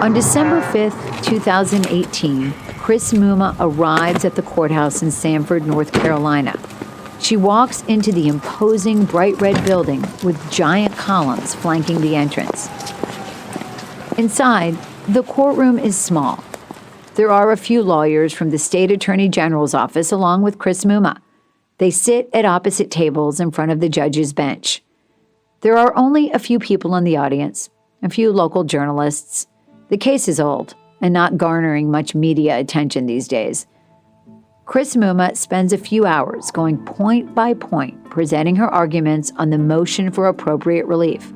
On December 5th, 2018, Chris Muma arrives at the courthouse in Sanford, North Carolina. She walks into the imposing bright red building with giant columns flanking the entrance. Inside, the courtroom is small. There are a few lawyers from the state attorney general's office along with Chris Muma. They sit at opposite tables in front of the judge's bench. There are only a few people in the audience, a few local journalists. The case is old and not garnering much media attention these days. Chris Muma spends a few hours going point by point, presenting her arguments on the motion for appropriate relief.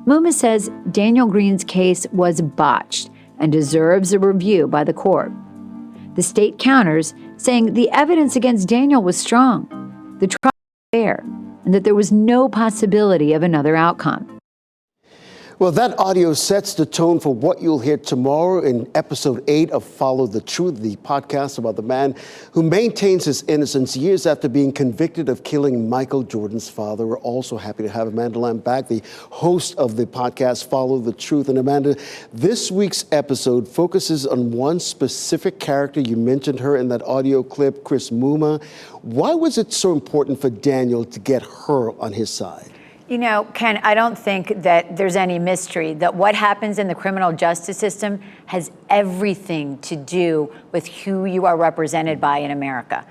Muma says Daniel Green's case was botched and deserves a review by the court. The state counters, saying the evidence against Daniel was strong, the trial was fair, and that there was no possibility of another outcome. Well, that audio sets the tone for what you'll hear tomorrow in episode 8 of Follow the Truth, the podcast about the man who maintains his innocence years after being convicted of killing Michael Jordan's father. We're also happy to have Amanda Lamb back, the host of the podcast Follow the Truth. And Amanda, this week's episode focuses on one specific character. You mentioned her in that audio clip, Chris Muma. Why was it so important for Daniel to get her on his side? You know, Ken, I don't think that there's any mystery that what happens in the criminal justice system has everything to do with who you are represented by in America.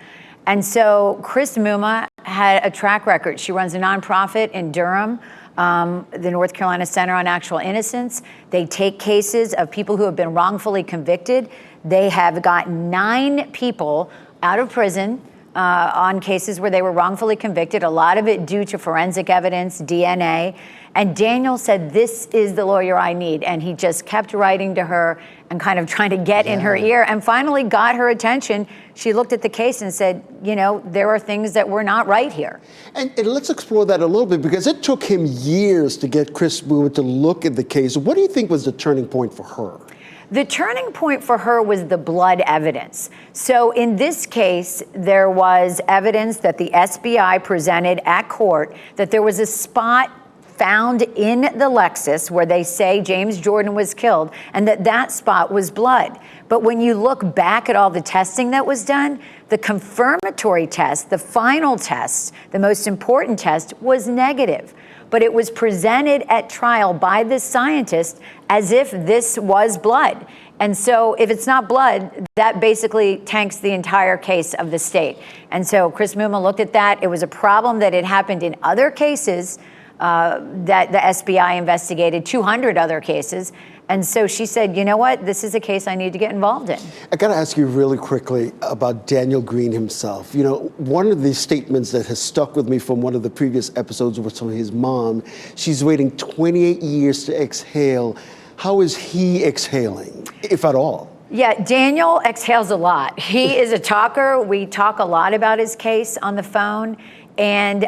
And so Chris Muma had a track record. She runs a nonprofit in Durham, the North Carolina Center on Actual Innocence. They take cases of people who have been wrongfully convicted. They have got 9 people out of prison on cases where they were wrongfully convicted, a lot of it due to forensic evidence, DNA. And Daniel said, this is the lawyer I need. And he just kept writing to her and kind of trying to get in her ear and finally got her attention. She looked at the case and said, you know, there are things that were not right here. And let's explore that a little bit, because it took him years to get Chris Muma to look at the case. What do you think was the turning point for her? The turning point for her was the blood evidence. So in this case, there was evidence that the SBI presented at court that there was a spot found in the Lexus where they say James Jordan was killed, and that spot was blood. But when you look back at all the testing that was done, the confirmatory test, the final test, the most important test, was negative. But it was presented at trial by this scientist as if this was blood. And so if it's not blood, that basically tanks the entire case of the state. And so Chris Muma looked at that. It was a problem that had happened in other cases that the SBI investigated, 200 other cases. And so she said, you know what, this is a case I need to get involved in. I got to ask you really quickly about Daniel Green himself. You know, one of the statements that has stuck with me from one of the previous episodes was from his mom. She's waiting 28 years to exhale. How is he exhaling, if at all? Yeah, Daniel exhales a lot. He is a talker. We talk a lot about his case on the phone. And,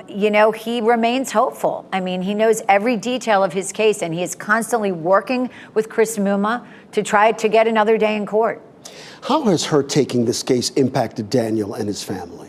you know, he remains hopeful. I mean, he knows every detail of his case, and he is constantly working with Chris Muma to try to get another day in court. How has her taking this case impacted Daniel and his family?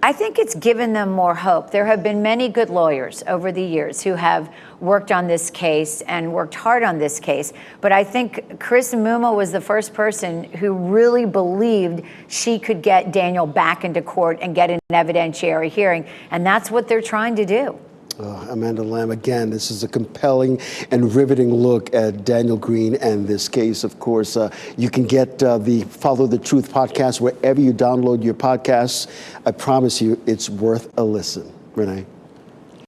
I think it's given them more hope. There have been many good lawyers over the years who have worked on this case and worked hard on this case. But I think Chris Muma was the first person who really believed she could get Daniel back into court and get an evidentiary hearing. And that's what they're trying to do. Amanda Lamb, again, this is a compelling and riveting look at Daniel Green and this case. Of course, you can get the Follow the Truth podcast wherever you download your podcasts. I promise you it's worth a listen. Renee.